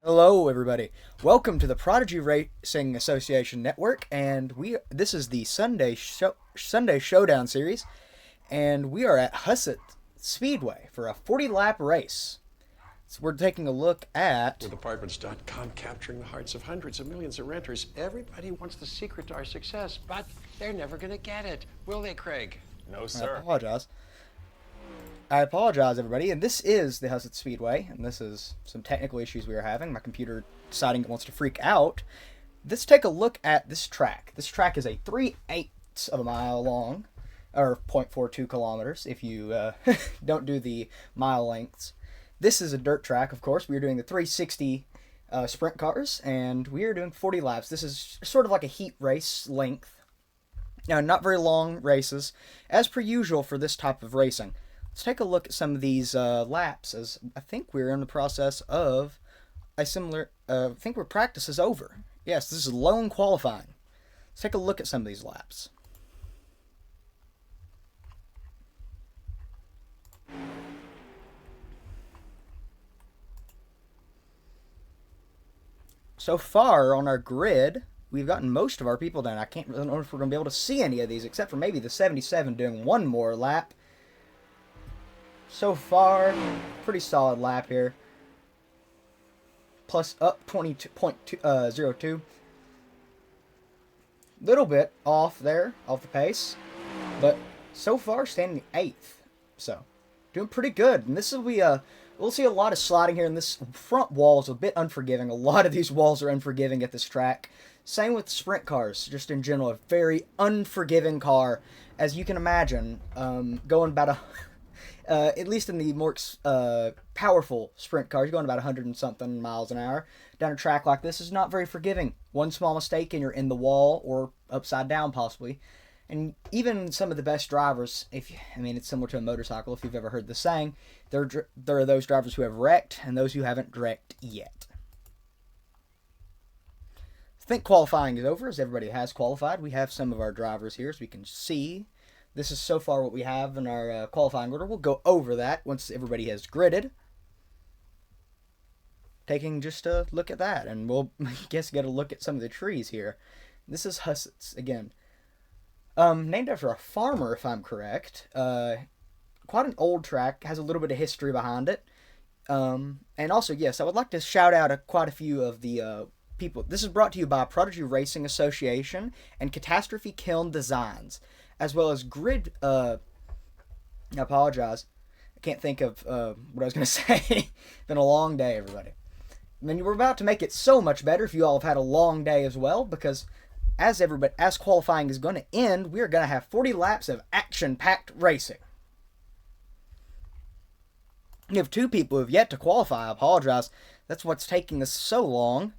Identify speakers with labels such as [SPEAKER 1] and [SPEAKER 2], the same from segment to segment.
[SPEAKER 1] Hello, everybody. Welcome to the Prodigy Racing Association Network, and this is the Sunday Showdown series, and we are at Hussett Speedway for a 40-lap race. So we're taking a look at
[SPEAKER 2] With apartments.com capturing the hearts of hundreds of millions of renters, everybody wants the secret to our success, but they're never going to get it. Will they, Craig?
[SPEAKER 3] No,
[SPEAKER 1] I
[SPEAKER 3] sir.
[SPEAKER 1] apologize. I apologize, everybody, and this is the Hussett Speedway, and this is some technical issues we are having. My computer deciding it wants to freak out. Let's take a look at this track. This track is a 3/8 of a mile long, or 0.42 kilometers if you don't do the mile lengths. This is a dirt track, of course. We are doing the 360 sprint cars, and we are doing 40 laps. This is sort of like a heat race length. Now, not very long races, as per usual for this type of racing. Let's take a look at some of these laps, as I think we're in the process of a similar. I think our practice is over. Yes, this is lone qualifying. Let's take a look at some of these laps. So far on our grid, we've gotten most of our people done. I can't really know if we're going to be able to see any of these, except for maybe the 77 doing one more lap. So far, pretty solid lap here. Plus up 22.02. Little bit off there, off the pace. But so far, standing 8th. So, doing pretty good. And this will be we'll see a lot of sliding here. And this front wall is a bit unforgiving. A lot of these walls are unforgiving at this track. Same with sprint cars, just in general. A very unforgiving car. As you can imagine, going about a... at least in the more powerful sprint cars, you're going about 100 and something miles an hour. Down a track like this is not very forgiving. One small mistake and you're in the wall or upside down possibly. And even some of the best drivers, it's similar to a motorcycle, if you've ever heard the saying, there are those drivers who have wrecked and those who haven't wrecked yet. I think qualifying is over, as everybody has qualified. We have some of our drivers here, so we can see. This is so far what we have in our qualifying order. We'll go over that once everybody has gridded. Taking just a look at that, and we'll get a look at some of the trees here. This is Hussett's, again. Named after a farmer, if I'm correct. Quite an old track, has a little bit of history behind it. And also, yes, I would like to shout out quite a few of the people. This is brought to you by Prodigy Racing Association and Catastrophe Kiln Designs, as well as Grid. I apologize. I can't think of what I was going to say. Been a long day, everybody. We're about to make it so much better if you all have had a long day as well, because as qualifying is going to end, we are going to have 40 laps of action-packed racing. You have two people who have yet to qualify. I apologize. That's what's taking us so long.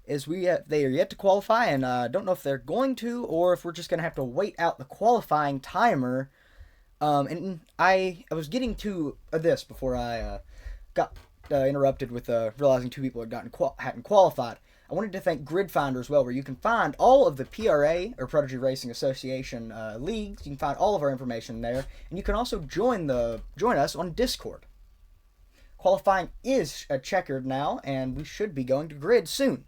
[SPEAKER 1] They are yet to qualify, and I don't know if they're going to, or if we're just going to have to wait out the qualifying timer. And I was getting to this before I got interrupted with realizing two people hadn't qualified. I wanted to thank Grid Finder as well, where you can find all of the PRA, or Prodigy Racing Association leagues. You can find all of our information there, and you can also join us on Discord. Qualifying is checkered now, and we should be going to Grid soon.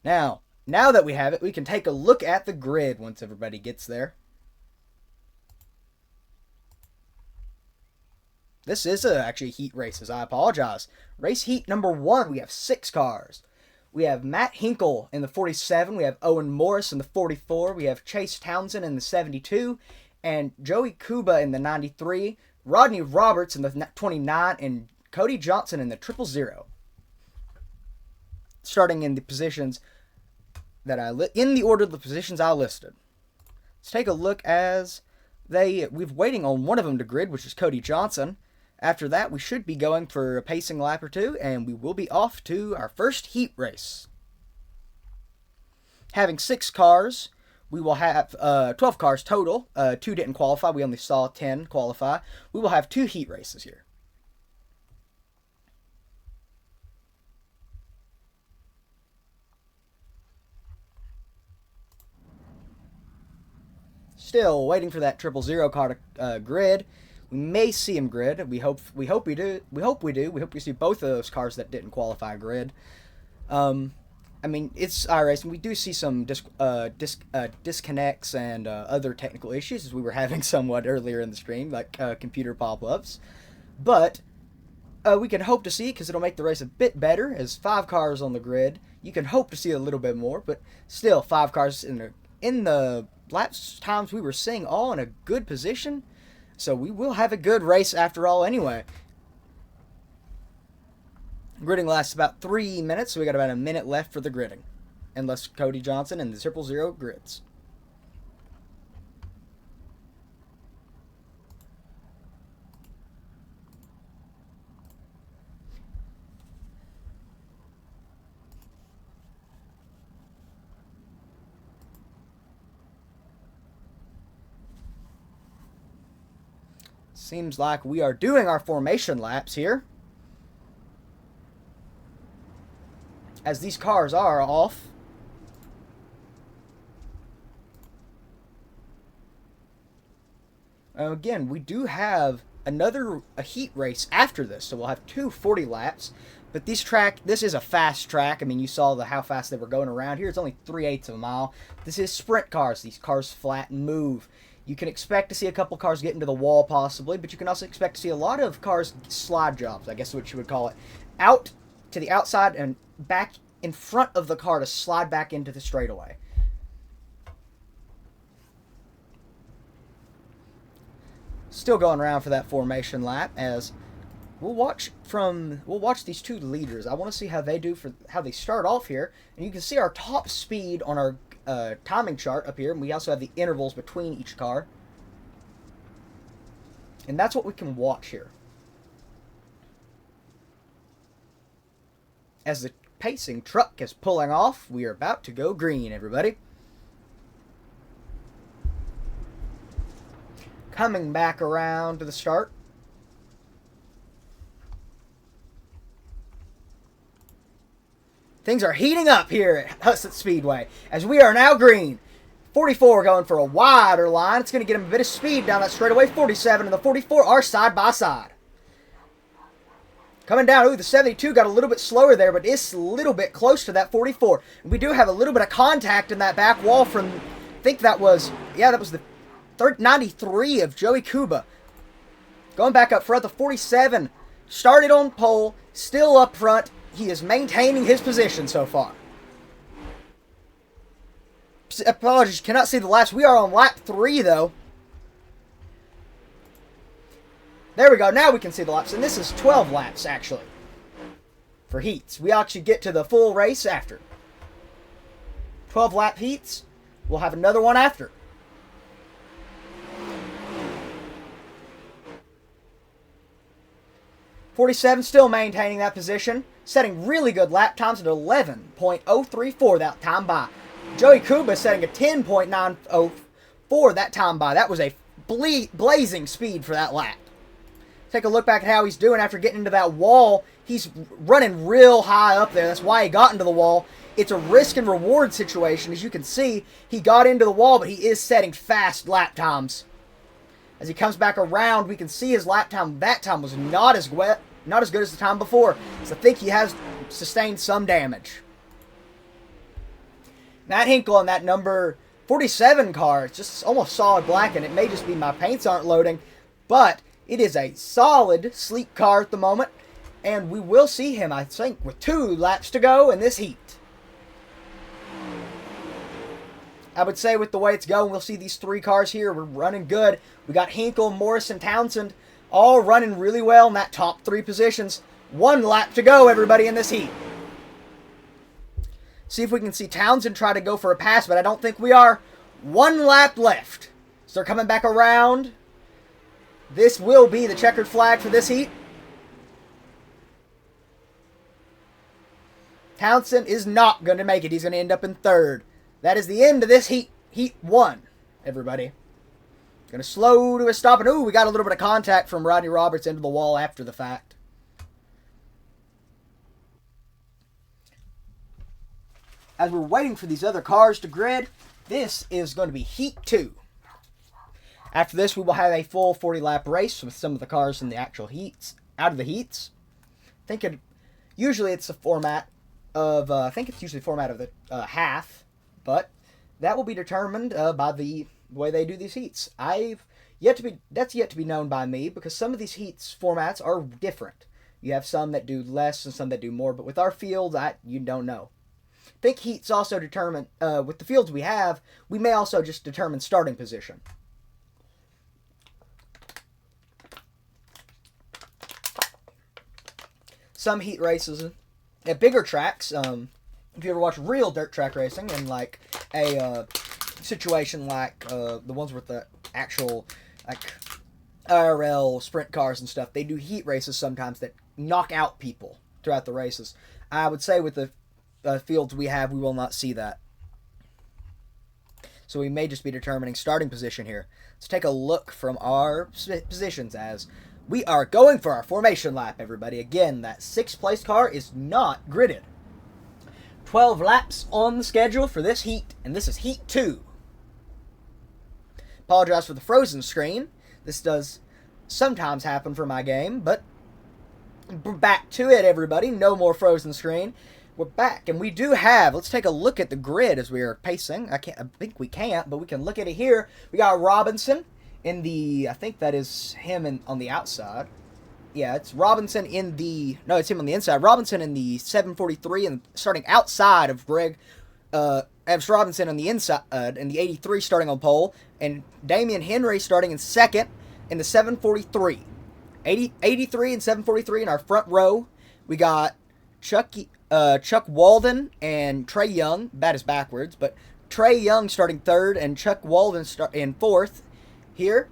[SPEAKER 1] Now that we have it, we can take a look at the grid once everybody gets there. This is actually heat races. I apologize. Race heat number 1, we have 6 cars. We have Matt Hinkle in the 47. We have Owen Morris in the 44. We have Chase Townsend in the 72. And Joey Kuba in the 93. Rodney Roberts in the 29. And Cody Johnson in the 000. Starting in the positions in the order of the positions I listed. Let's take a look as we've waiting on one of them to grid, which is Cody Johnson. After that, we should be going for a pacing lap or two, and we will be off to our first heat race. Having 6 cars, we will have 12 cars total. 2 didn't qualify. We only saw 10 qualify. We will have 2 heat races here. Still waiting for that 000 car to grid. We may see him grid. We hope we do. We hope we do. We hope we see both of those cars that didn't qualify grid. I mean, it's iRacing. We do see some disconnects and other technical issues, as we were having somewhat earlier in the stream, like computer pop-ups. But we can hope to see, because it'll make the race a bit better, as 5 cars on the grid. You can hope to see a little bit more, but still, 5 cars in the lap times we were seeing, all in a good position. So we will have a good race after all anyway. Gridding lasts about 3 minutes, so we got about a minute left for the gridding. Unless Cody Johnson and the 000 grids. Seems like we are doing our formation laps here, as these cars are off. Again, we do have a heat race after this, so we'll have 2 40 laps. But this is a fast track. I mean, you saw how fast they were going around here. It's only 3/8 of a mile. This is sprint cars. These cars flat and move. You can expect to see a couple cars get into the wall possibly, but you can also expect to see a lot of cars slide jobs, I guess what you would call it, out to the outside and back in front of the car to slide back into the straightaway. Still going around for that formation lap, as we'll watch these 2 leaders. I want to see how they do for how they start off here, and you can see our top speed on our timing chart up here, and we also have the intervals between each car, and that's what we can watch here. As the pacing truck is pulling off, we are about to go green, everybody. Coming back around to the start. Things are heating up here at Hussett Speedway, as we are now green. 44 going for a wider line. It's going to get him a bit of speed down that straightaway. 47 and the 44 are side by side. Coming down, the 72 got a little bit slower there, but is a little bit close to that 44. And we do have a little bit of contact in that back wall from, I think that was the 93 of Joey Kuba. Going back up front, the 47 started on pole, still up front. He is maintaining his position so far. Apologies, cannot see the laps. We are on lap 3, though. There we go. Now we can see the laps. And this is 12 laps, actually, for heats. We actually get to the full race after. 12 lap heats. We'll have another one after. .47 still maintaining that position, setting really good lap times at 11.034 that time by. Joey Kuba setting a 10.904 that time by. That was a blazing speed for that lap. Take a look back at how he's doing after getting into that wall. He's running real high up there. That's why he got into the wall. It's a risk and reward situation. As you can see, he got into the wall, but he is setting fast lap times. As he comes back around, we can see his lap time. That time was not as good as the time before. So I think he has sustained some damage. Matt Hinkle on that number 47 car, it's just almost solid black, and it may just be my paints aren't loading, but it is a solid, sleek car at the moment, and we will see him, I think, with 2 laps to go in this heat. I would say with the way it's going, we'll see these 3 cars here. We're running good. We got Hinkle, Morris, and Townsend all running really well in that top 3 positions. 1 lap to go, everybody, in this heat. See if we can see Townsend try to go for a pass, but I don't think we are. 1 lap left. So they're coming back around. This will be the checkered flag for this heat. Townsend is not going to make it. He's going to end up in 3rd. That is the end of this heat 1, everybody. Going to slow to a stop. And, ooh, we got a little bit of contact from Rodney Roberts into the wall after the fact. As we're waiting for these other cars to grid, this is going to be Heat 2. After this, we will have a full 40-lap race with some of the cars in the actual heats, out of the heats. Usually it's a format of, I think it's usually a format of the half, but that will be determined by the way they do these heats. That's yet to be known by me, because some of these heats formats are different. You have some that do less and some that do more, but with our field, you don't know. I think heats also determine, with the fields we have, we may also just determine starting position. Some heat races at bigger tracks, if you ever watch real dirt track racing and like a situation like the ones with the actual like IRL sprint cars and stuff, they do heat races sometimes that knock out people throughout the races. I would say with the fields we have, we will not see that. So we may just be determining starting position here. Let's take a look from our positions as we are going for our formation lap, everybody. Again, that 6th place car is not gridded. 12 laps on the schedule for this heat, and this is heat 2. Apologize for the frozen screen. This does sometimes happen for my game, but we're back to it, everybody. No more frozen screen. We're back, and we do have, let's take a look at the grid as we are pacing. I think we can't, but we can look at it here. We got Robinson in the, I think that is him on the outside. Yeah, it's Robinson in the, no, it's him on the inside. Robinson in the 743 and starting outside of Greg. Evs Robinson on the inside, in the 83 starting on pole. And Damian Henry starting in second in the 743. 83 and 743 in our front row. We got Chuck Walden and Trey Young. That is backwards, but Trey Young starting third and Chuck Walden in fourth. Here,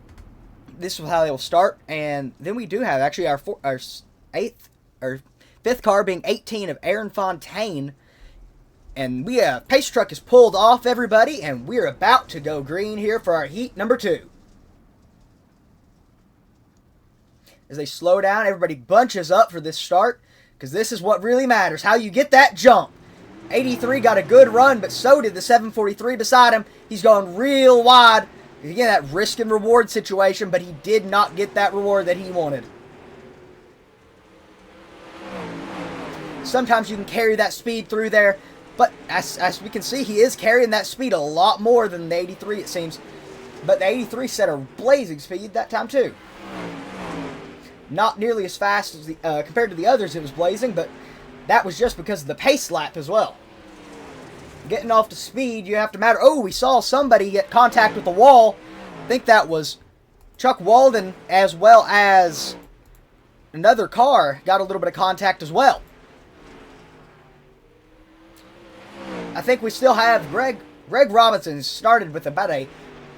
[SPEAKER 1] this is how they will start, and then we do have actually our fifth car being 18 of Aaron Fontaine, and we have pace truck is pulled off, everybody, and we're about to go green here for our heat number 2. As they slow down, everybody bunches up for this start, because this is what really matters, how you get that jump. 83 got a good run, but so did the 743 beside him. He's going real wide. Again, that risk and reward situation, but he did not get that reward that he wanted. Sometimes you can carry that speed through there, but as we can see, he is carrying that speed a lot more than the 83, it seems. But the 83 set a blazing speed that time, too. Not nearly as fast as compared to the others it was blazing, but that was just because of the pace lap as well. Getting off to speed, you have to matter. Oh, we saw somebody get contact with the wall. I think that was Chuck Walden, as well as another car got a little bit of contact as well. I think we still have Greg Robinson started with about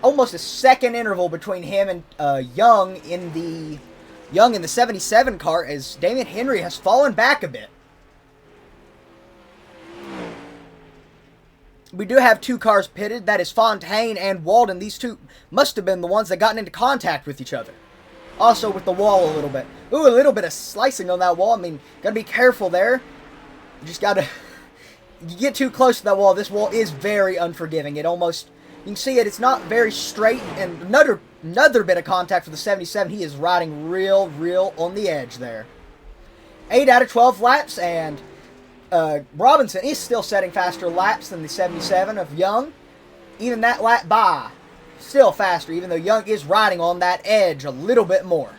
[SPEAKER 1] almost a second interval between him and Young in the 77 car, as Damian Henry has fallen back a bit. We do have 2 cars pitted. That is Fontaine and Walden. These 2 must have been the ones that gotten into contact with each other. Also with the wall a little bit. Ooh, a little bit of slicing on that wall. I mean, gotta be careful there. You just gotta... You get too close to that wall. This wall is very unforgiving. It almost... You can see it. It's not very straight. And another bit of contact for the 77. He is riding real on the edge there. 8 out of 12 laps, and... Robinson is still setting faster laps than the 77 of Young. Even that lap by, still faster, even though Young is riding on that edge a little bit more.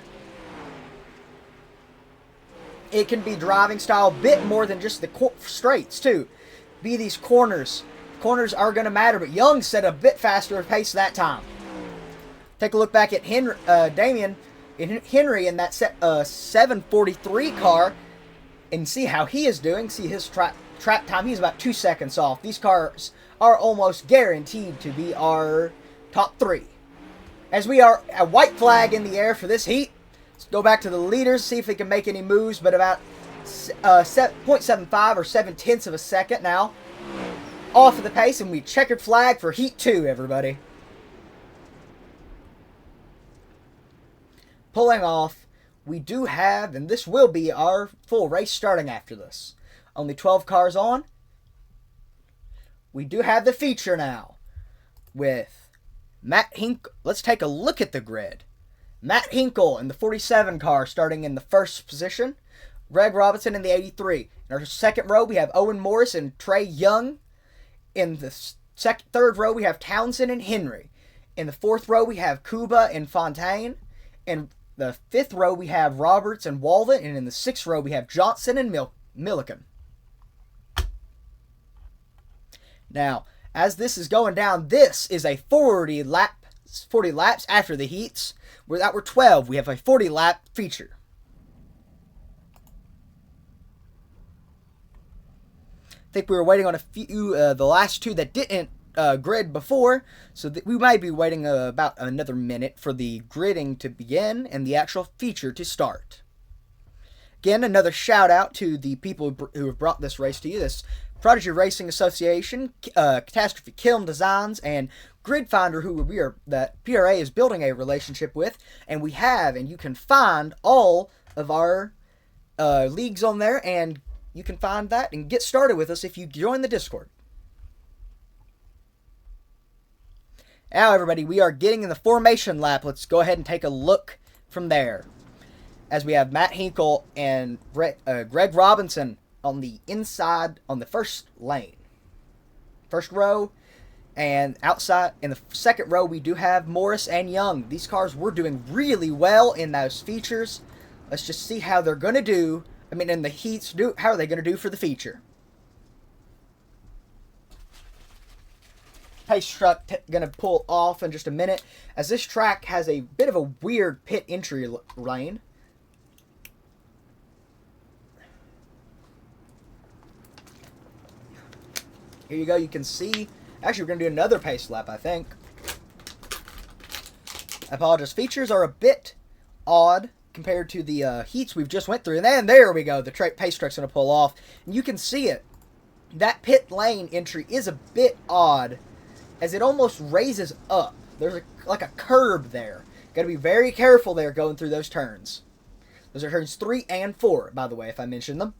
[SPEAKER 1] It can be driving style a bit more than just the straights, too. Be these corners. Corners are going to matter, but Young set a bit faster pace that time. Take a look back at Damian Henry in that 743 car. And see how he is doing. See his track time. He's about 2 seconds off. These cars are almost guaranteed to be our top 3. As we are a white flag in the air for this heat. Let's go back to the leaders. See if they can make any moves. But about 0.75 or 7/10 of a second now. Off of the pace. And we checkered flag for heat 2, everybody. Pulling off. We do have, and this will be our full race starting after this. Only 12 cars on. We do have the feature now with Let's take a look at the grid. Matt Hinkle in the 47 car starting in the first position. Greg Robinson in the 83. In our second row, we have Owen Morris and Trey Young. In the third row, we have Townsend and Henry. In the fourth row, we have Kuba and Fontaine. In the fifth row, we have Roberts and Walden. And in the sixth row, we have Johnson and Milliken. Now, as this is going down, this is a 40 laps after the heats. That were 12. We have a 40 lap feature. I think we were waiting on a few, the last two that didn't grid before, so we might be waiting about another minute for the gridding to begin and the actual feature to start. Again, another shout out to the people who have brought this race to you. This Prodigy Racing Association, Catastrophe Kiln Designs, and Grid Finder, who that PRA is building a relationship with, and you can find all of our leagues on there, and you can find that and get started with us if you join the Discord. Now, everybody, we are getting in the formation lap. Let's go ahead and take a look from there. As we have Matt Hinkle and Greg Robinson on the inside, on the first lane. First row, and outside, in the second row, we do have Morris and Young. These cars were doing really well in those features. Let's just see how they're going to do. In the heats, how are they going to do for the feature? Pace truck going to pull off in just a minute, as this track has a bit of a weird pit entry lane. Here you go, you can see. Actually, we're going to do another pace lap, I think. I apologize. Features are a bit odd compared to the heats we've just went through. And then there we go. The pace truck's going to pull off. And you can see it. That pit lane entry is a bit odd, as it almost raises up. There's like a curb there. Got to be very careful there going through those turns. Those are turns 3 and 4, by the way, if I mentioned them.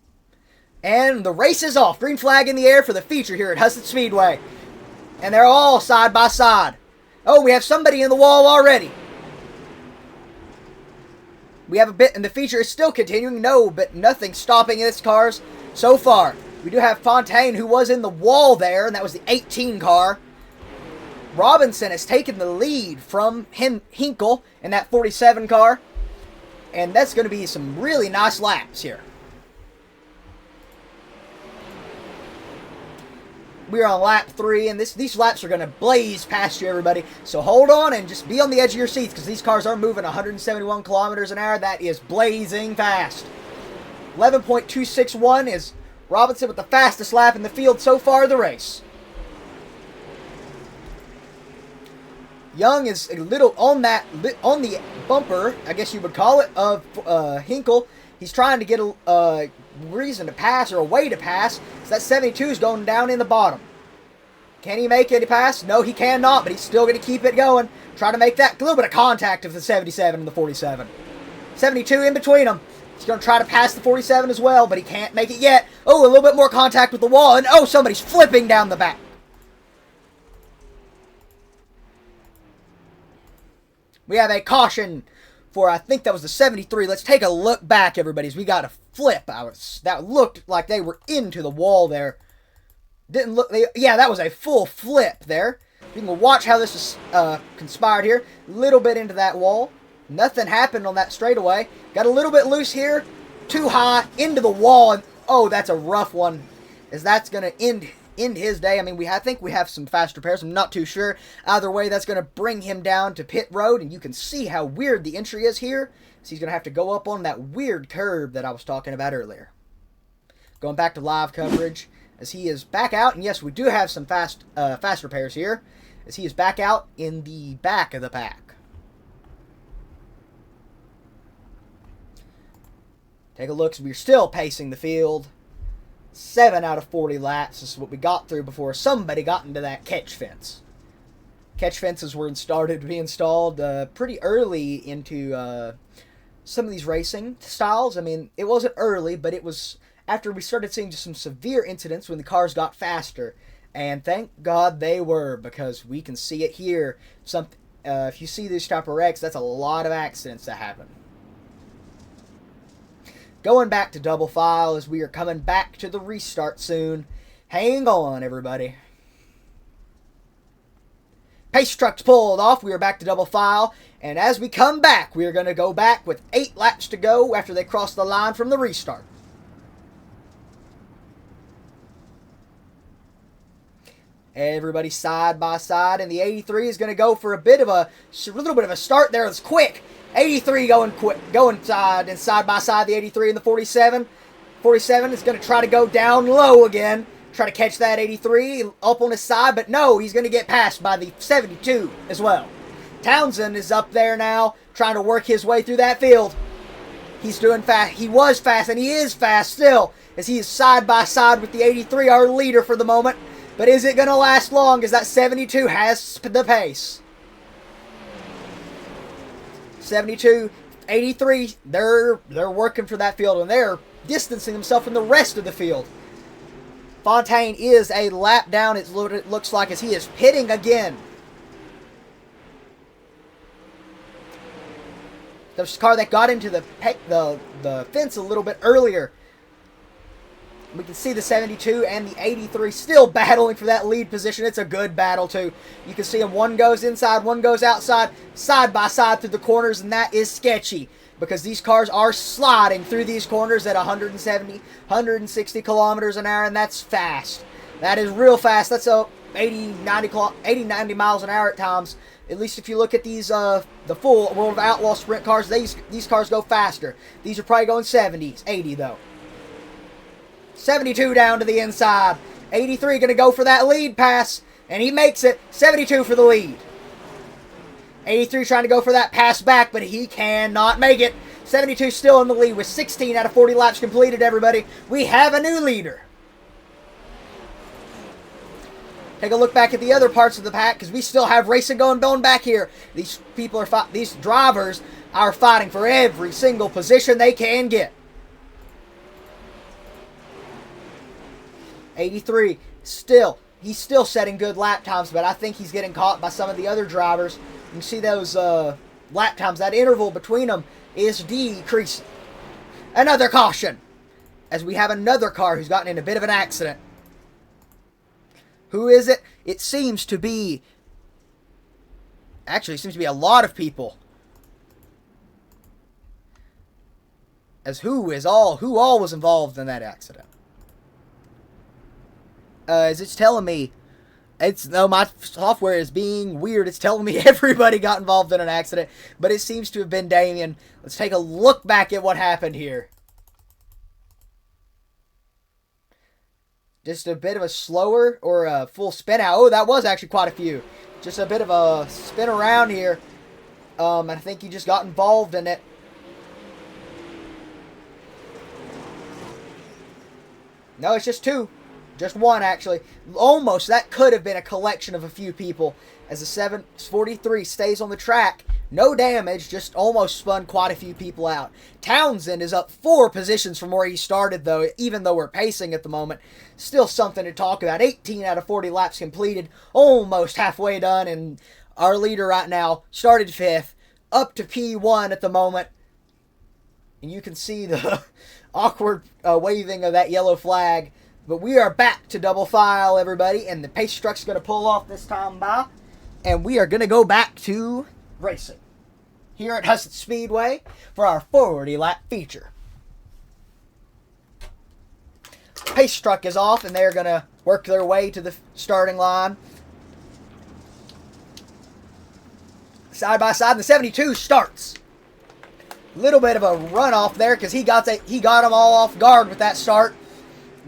[SPEAKER 1] And the race is off. Green flag in the air for the feature here at Hussett Speedway. And they're all side by side. Oh, we have somebody in the wall already. We have a bit, and the feature is still continuing. No, but nothing stopping its cars so far. We do have Fontaine, who was in the wall there, and that was the 18 car. Robinson has taken the lead from Hinkle in that 47 car. And that's going to be some really nice laps here. We are on lap 3, and these laps are going to blaze past you, everybody. So hold on and just be on the edge of your seats, because these cars are moving 171 kilometers an hour. That is blazing fast. 11.261 is Robinson with the fastest lap in the field so far of the race. Young is a little on the bumper, I guess you would call it, of Hinkle. He's trying to get a reason to pass, or a way to pass. So that 72 is going down in the bottom. Can he make it pass? No, he cannot, but he's still going to keep it going. Try to make that little bit of contact of the 77 and the 47. 72 in between them. He's going to try to pass the 47 as well, but he can't make it yet. Oh, a little bit more contact with the wall, and oh, somebody's flipping down the back. We have a caution for, I think that was the 73. Let's take a look back, everybody, as we got a flip. That looked like they were into the wall there. Didn't look, yeah, that was a full flip there. You can watch how this is conspired here. A little bit into that wall. Nothing happened on that straightaway. Got a little bit loose here. Too high, into the wall, and oh, that's a rough one, as that's going to end his day. I think we have some fast repairs. I'm not too sure. Either way, that's going to bring him down to pit road, and you can see how weird the entry is here. So he's going to have to go up on that weird curb that I was talking about earlier. Going back to live coverage, as he is back out, and yes, we do have some fast repairs here, as he is back out in the back of the pack. Take a look, as we're still pacing the field. 7 out of 40 laps is what we got through before somebody got into that catch fence. Catch fences were started to be installed pretty early into some of these racing styles. It wasn't early, but it was after we started seeing just some severe incidents when the cars got faster. And thank God they were, because we can see it here. If you see these type of wrecks, that's a lot of accidents that happen. Going back to double file as we are coming back to the restart soon. Hang on, everybody. Pace truck's pulled off. We are back to double file. And as we come back, we are going to go back with 8 laps to go after they cross the line from the restart. Everybody side by side, and the 83 is going to go for a little bit of a start there. It's quick. 83 going quick, going side by side. The 83 and the 47. 47 is going to try to go down low again, try to catch that 83 up on his side, but no, he's going to get passed by the 72 as well. Townsend is up there now, trying to work his way through that field. He's doing fast. He was fast, and he is fast still, as he is side by side with the 83, our leader for the moment. But is it going to last long, as that 72 has the pace? 72, 83, they're working for that field, and they're distancing themselves from the rest of the field. Fontaine is a lap down, it looks like, as he is pitting again. The car that got into the fence a little bit earlier. We can see the 72 and the 83 still battling for that lead position. It's a good battle, too. You can see them. One goes inside, one goes outside, side by side through the corners, and that is sketchy because these cars are sliding through these corners at 170, 160 kilometers an hour, and that's fast. That is real fast. That's 80, 90 miles an hour at times. At least if you look at these, the full World of Outlaw sprint cars, these cars go faster. These are probably going 70s, 80 though. 72 down to the inside. 83 going to go for that lead pass, and he makes it. 72 for the lead. 83 trying to go for that pass back, but he cannot make it. 72 still in the lead with 16 out of 40 laps completed, everybody. We have a new leader. Take a look back at the other parts of the pack, because we still have racing going back here. These drivers are fighting for every single position they can get. 83, he's still setting good lap times, but I think he's getting caught by some of the other drivers. You can see those lap times, that interval between them is decreasing. Another caution, as we have another car who's gotten in a bit of an accident. Who is it? It seems to be, actually, it seems to be a lot of people. As who all was involved in that accident? As it's telling me, my software is being weird. It's telling me everybody got involved in an accident, but it seems to have been Damien. Let's take a look back at what happened here. Just a bit of a slower or a full spin out. Oh, that was actually quite a few. Just a bit of a spin around here. I think he just got involved in it. No, it's just two. Just one, actually. Almost. That could have been a collection of a few people. As the 743 stays on the track. No damage. Just almost spun quite a few people out. Townsend is up 4 positions from where he started, though. Even though we're pacing at the moment. Still something to talk about. 18 out of 40 laps completed. Almost halfway done. And our leader right now started 5th. Up to P1 at the moment. And you can see the awkward waving of that yellow flag. But we are back to double file, everybody, and the pace truck's going to pull off this time by, and we are going to go back to racing here at Hussett Speedway for our 40-lap feature. Pace truck is off, and they're going to work their way to the starting line. Side by side, the 72 starts. Little bit of a runoff there because he got them all off guard with that start.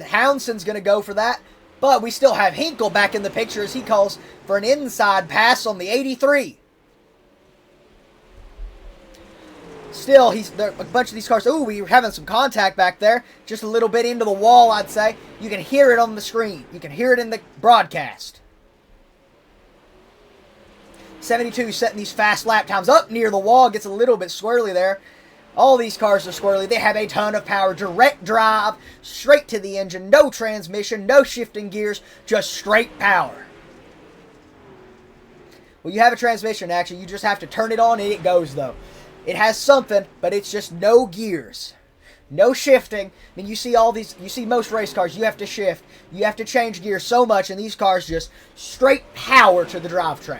[SPEAKER 1] Hounson's going to go for that, but we still have Hinkle back in the picture as he calls for an inside pass on the 83. Still, a bunch of these cars. Ooh, we're having some contact back there. Just a little bit into the wall, I'd say. You can hear it on the screen. You can hear it in the broadcast. 72 setting these fast lap times up near the wall. Gets a little bit swirly there. All these cars are squirrely. They have a ton of power. Direct drive, straight to the engine. No transmission, no shifting gears, just straight power. Well, you have a transmission, actually. You just have to turn it on and it goes, though. It has something, but it's just no gears. No shifting. I mean, you see most race cars, you have to shift. You have to change gears so much, and these cars just straight power to the drivetrain.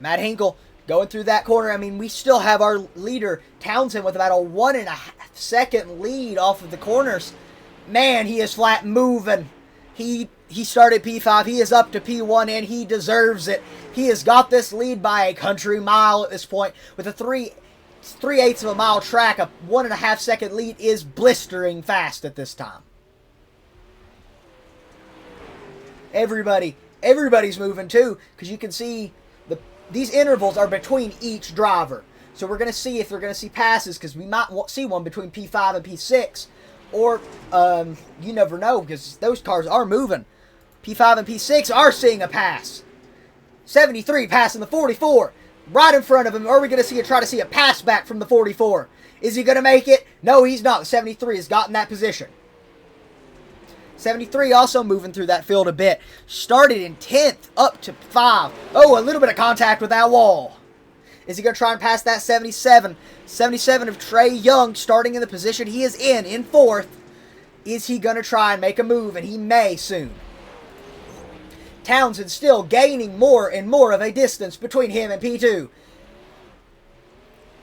[SPEAKER 1] Matt Hinkle going through that corner. I mean, we still have our leader, Townsend, with about a 1.5 second lead off of the corners. Man, he is flat moving. He started P5. He is up to P1, and he deserves it. He has got this lead by a country mile at this point. With a 3/8 of a mile track, a 1.5 second lead is blistering fast at this time. Everybody's moving too, because you can see these intervals are between each driver. So we're going to see if they're going to see passes, because we might see one between P5 and P6. Or, you never know, because those cars are moving. P5 and P6 are seeing a pass. 73 passing the 44. Right in front of him. Are we going to try to see a pass back from the 44? Is he going to make it? No, he's not. The 73 has gotten that position. 73 also moving through that field a bit. Started in 10th, up to 5. Oh, a little bit of contact with that wall. Is he going to try and pass that 77? 77 of Trey Young starting in the position he is in 4th. Is he going to try and make a move? And he may soon. Townsend still gaining more and more of a distance between him and P2.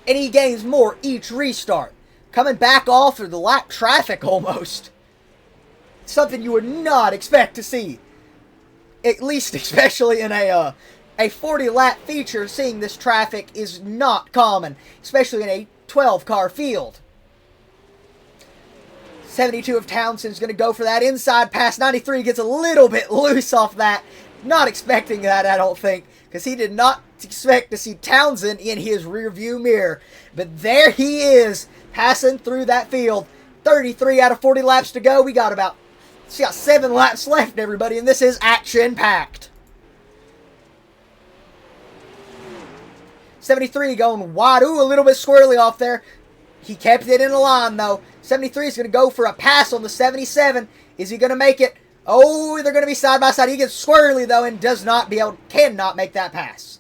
[SPEAKER 1] And he gains more each restart. Coming back off of the lap traffic almost. Something you would not expect to see. At least especially in a 40-lap feature, seeing this traffic is not common. Especially in a 12-car field. 72 of Townsend's going to go for that inside pass. 93 gets a little bit loose off that. Not expecting that, I don't think. Because he did not expect to see Townsend in his rearview mirror. But there he is, passing through that field. 33 out of 40 laps to go. We got 7 laps left, everybody, and this is action-packed. 73 going wide. Ooh, a little bit squirrely off there. He kept it in the line, though. 73 is going to go for a pass on the 77. Is he going to make it? Oh, they're going to be side by side. He gets squirrely, though, and cannot make that pass.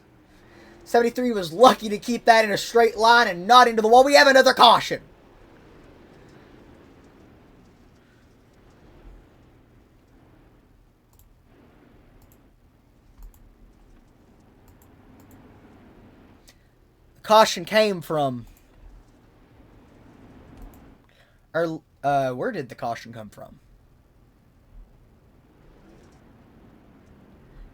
[SPEAKER 1] 73 was lucky to keep that in a straight line and not into the wall. We have another caution. The caution came from... where did the caution come from?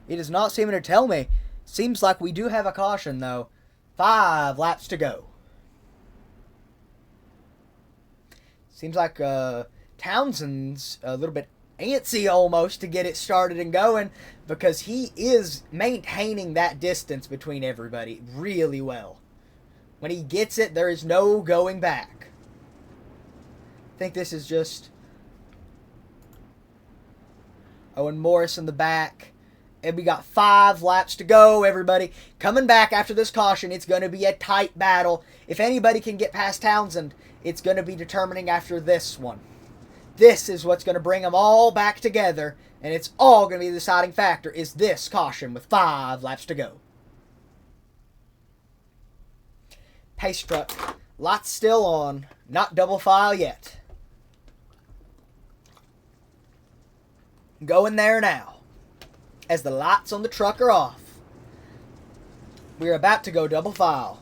[SPEAKER 1] It is not seeming to tell me. Seems like we do have a caution, though. 5 laps to go. Seems like Townsend's a little bit antsy almost to get it started and going, because he is maintaining that distance between everybody really well. When he gets it, there is no going back. I think this is just Owen Morris in the back. And we got 5 laps to go, everybody. Coming back after this caution, it's going to be a tight battle. If anybody can get past Townsend, it's going to be determining after this one. This is what's going to bring them all back together. And it's all going to be the deciding factor, is this caution with 5 laps to go. Pace truck. Lights still on. Not double file yet. Going there now. As the lights on the truck are off. We're about to go double file.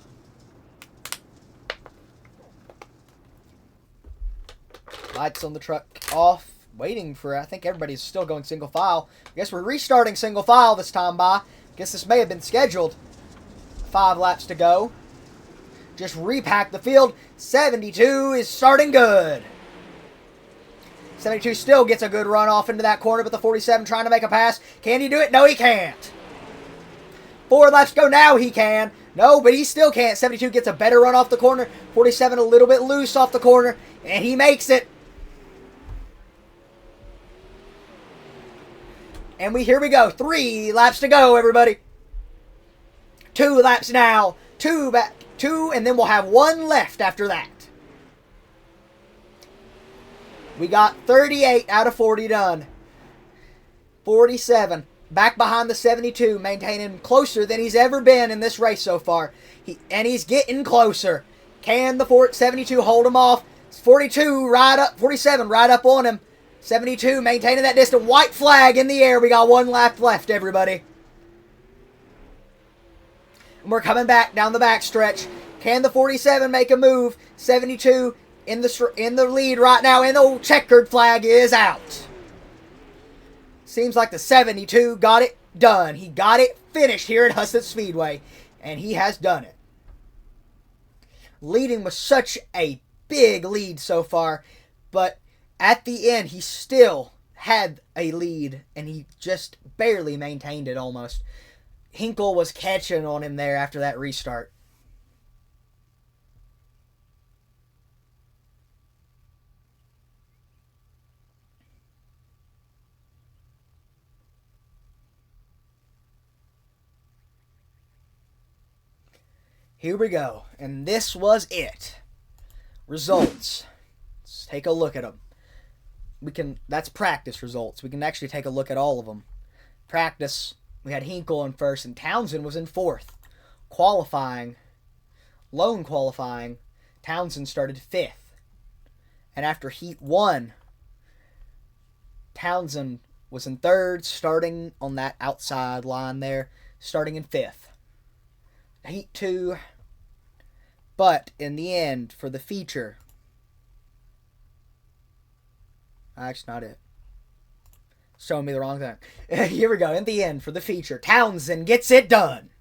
[SPEAKER 1] Lights on the truck off. Waiting for, I think everybody's still going single file. I guess we're restarting single file this time by. Guess this may have been scheduled. 5 laps to go. Just repack the field. 72 is starting good. 72 still gets a good run off into that corner, but the 47 trying to make a pass. Can he do it? No, he can't. 4 laps go. Now he can. No, but he still can't. 72 gets a better run off the corner. 47 a little bit loose off the corner, and he makes it. And here we go. 3 laps to go, everybody. 2 laps now. 2 back. 2, and then we'll have 1 left after that. We got 38 out of 40 done. 47, back behind the 72, maintaining closer than he's ever been in this race so far. He's getting closer. Can the 72 hold him off? 42 right up, 47 right up on him. 72 maintaining that distance. White flag in the air. We got one lap left, everybody. And we're coming back down the backstretch. Can the 47 make a move? 72 in the lead right now, and the checkered flag is out. Seems like the 72 got it done. He got it finished here at Hussett Speedway, and he has done it. Leading with such a big lead so far, but at the end he still had a lead, and he just barely maintained it almost. Hinkle was catching on him there after that restart. Here we go, and this was it. Results. Let's take a look at them. That's practice results. We can actually take a look at all of them. Practice, we had Hinkle in first, and Townsend was in fourth. Lone qualifying, Townsend started fifth. And after Heat 1, Townsend was in third, starting on that outside line there, starting in fifth. Heat 2, but in the end, for the feature, that's not it. Showing me the wrong thing. Here we go. In the end, for the feature, Townsend gets it done.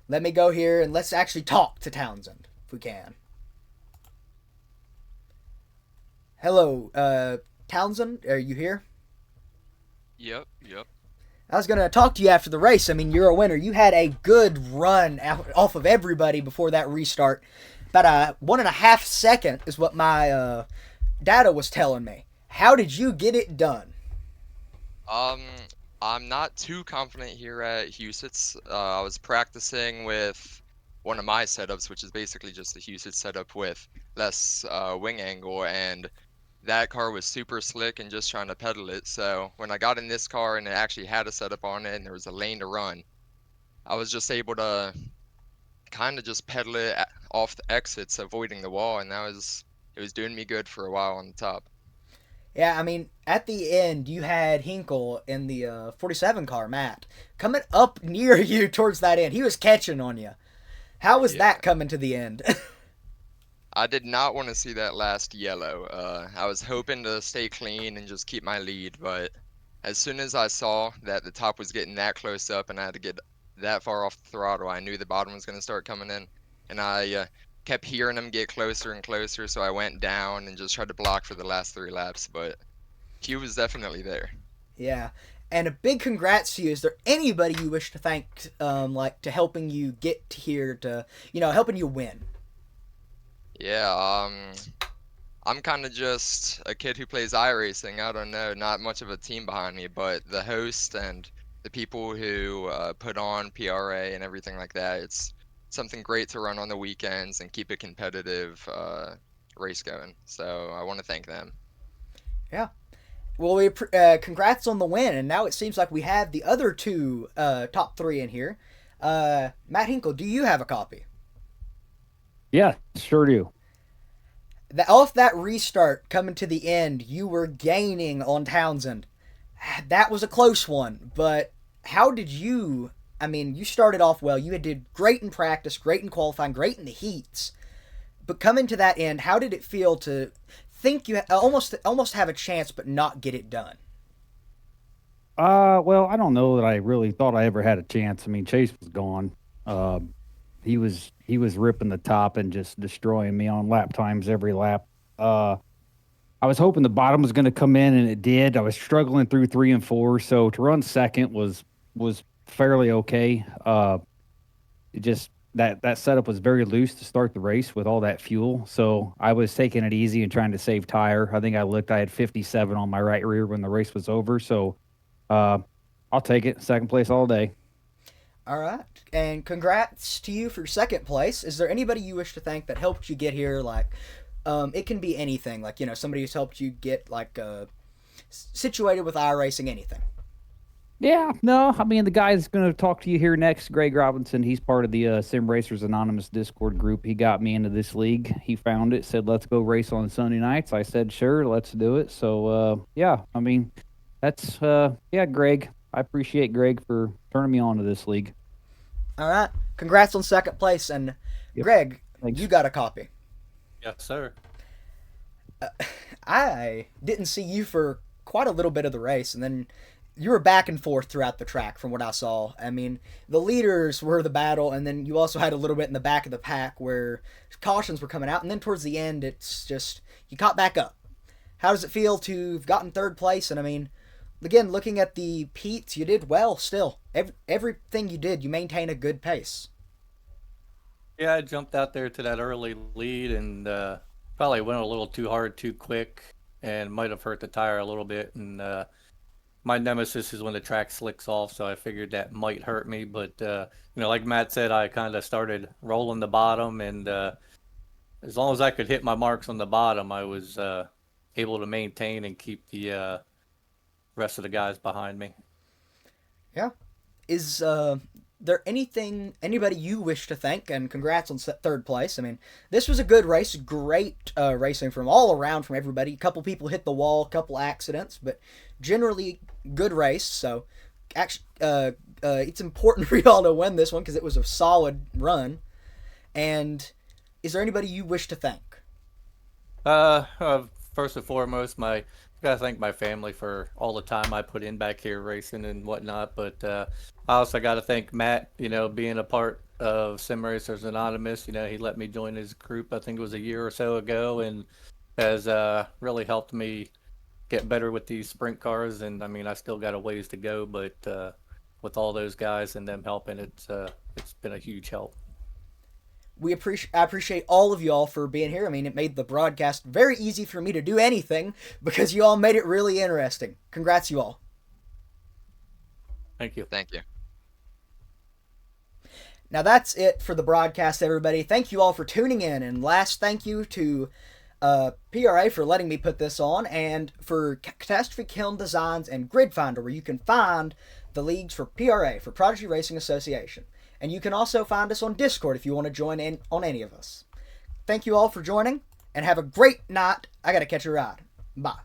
[SPEAKER 1] Let me go here and let's actually talk to Townsend, if we can. Hello, Townsend, are you here?
[SPEAKER 3] Yep.
[SPEAKER 1] I was going to talk to you after the race. I mean, you're a winner. You had a good run off of everybody before that restart. About a 1.5 second is what my data was telling me. How did you get it done?
[SPEAKER 3] Um, I'm not too confident here at Huset's. I was practicing with one of my setups, which is basically just the Huset setup with less wing angle, and that car was super slick and just trying to pedal it. So when I got in this car and it actually had a setup on it and there was a lane to run, I was just able to kind of just pedal it off the exits, avoiding the wall, and it was doing me good for a while on the top.
[SPEAKER 1] Yeah, I mean, at the end, you had Hinkle in the 47 car, Matt, coming up near you towards that end. He was catching on you. How was
[SPEAKER 3] Yeah.
[SPEAKER 1] that coming to the end?
[SPEAKER 3] I did not want to see that last yellow. I was hoping to stay clean and just keep my lead, but as soon as I saw that the top was getting that close up and I had to get that far off the throttle, I knew the bottom was going to start coming in. And I kept hearing them get closer and closer, so I went down and just tried to block for the last 3 laps, but Q was definitely there.
[SPEAKER 1] Yeah. And a big congrats to you. Is there anybody you wish to thank, like, to helping you get here to, helping you win?
[SPEAKER 3] Yeah, I'm kind of just a kid who plays iRacing. I don't know, not much of a team behind me, but the host and the people who put on PRA and everything like that, it's something great to run on the weekends and keep a competitive race going. So I want to thank them.
[SPEAKER 1] Yeah. Well, congrats on the win, and now it seems like we have the other two top three in here. Matt Hinkle, do you have a copy?
[SPEAKER 4] Yeah, sure do.
[SPEAKER 1] Off that restart coming to the end, you were gaining on Townsend. That was a close one, but how did you? I mean, you started off well. You did great in practice, great in qualifying, great in the heats. But coming to that end, how did it feel to think you almost have a chance, but not get it done?
[SPEAKER 4] Well, I don't know that I really thought I ever had a chance. I mean, Chase was gone. Uh, he was ripping the top and just destroying me on lap times every lap. Uh, I was hoping the bottom was going to come in, and it did. I was struggling through 3 and 4, so to run second was fairly okay. It just that setup was very loose to start the race with all that fuel, so I was taking it easy and trying to save tire. I think I looked, I had 57 on my right rear when the race was over, so uh, I'll take it. Second place all day.
[SPEAKER 1] All right, and congrats to you for second place. Is there anybody you wish to thank that helped you get here, like It can be anything, like, somebody who's helped you get, like, situated with iRacing, anything.
[SPEAKER 4] Yeah, no, I mean, the guy that's going to talk to you here next, Greg Robinson, he's part of the Sim Racers Anonymous Discord group. He got me into this league. He found it, said, let's go race on Sunday nights. I said, sure, let's do it. So, yeah, I mean, that's, yeah, Greg. I appreciate Greg for turning me on to this league.
[SPEAKER 1] All right. Congrats on second place. And,
[SPEAKER 4] Yep.
[SPEAKER 1] Greg,
[SPEAKER 4] Thanks.
[SPEAKER 1] you got a copy.
[SPEAKER 5] Yes, sir.
[SPEAKER 1] I didn't see you for quite a little bit of the race, and then you were back and forth throughout the track from what I saw. I mean, the leaders were the battle, and then you also had a little bit in the back of the pack where cautions were coming out, and then towards the end, it's just, you caught back up. How does it feel to have gotten third place? And I mean, again, looking at the Pete's, you did well still. Everything you did, you maintain a good pace.
[SPEAKER 5] Yeah, I jumped out there to that early lead and probably went a little too hard, too quick, and might have hurt the tire a little bit. And my nemesis is when the track slicks off, so I figured that might hurt me. But like Matt said, I kind of started rolling the bottom, and as long as I could hit my marks on the bottom, I was able to maintain and keep the rest of the guys behind me.
[SPEAKER 1] Yeah. Is there anybody you wish to thank? And congrats on third place. I mean, this was a good race, great racing from all around from everybody. A couple people hit the wall, a couple accidents, but generally good race. So, actually, it's important for y'all to win this one because it was a solid run. And is there anybody you wish to thank?
[SPEAKER 5] First and foremost, I gotta thank my family for all the time I put in back here racing and whatnot. But I also gotta thank Matt, being a part of Sim Racers Anonymous. He let me join his group, I think it was a year or so ago, and has really helped me get better with these sprint cars. And I mean, I still got a ways to go, but with all those guys and them helping, it's been a huge help.
[SPEAKER 1] I appreciate all of y'all for being here. I mean, it made the broadcast very easy for me to do anything because you all made it really interesting. Congrats, you all.
[SPEAKER 5] Thank you.
[SPEAKER 3] Thank you.
[SPEAKER 1] Now that's it for the broadcast, everybody. Thank you all for tuning in. And last thank you to PRA for letting me put this on, and for Catastrophe Kiln Designs and Grid Finder, where you can find the leagues for PRA, for Prodigy Racing Association. And you can also find us on Discord if you want to join in on any of us. Thank you all for joining, and have a great night. I gotta catch a ride. Bye.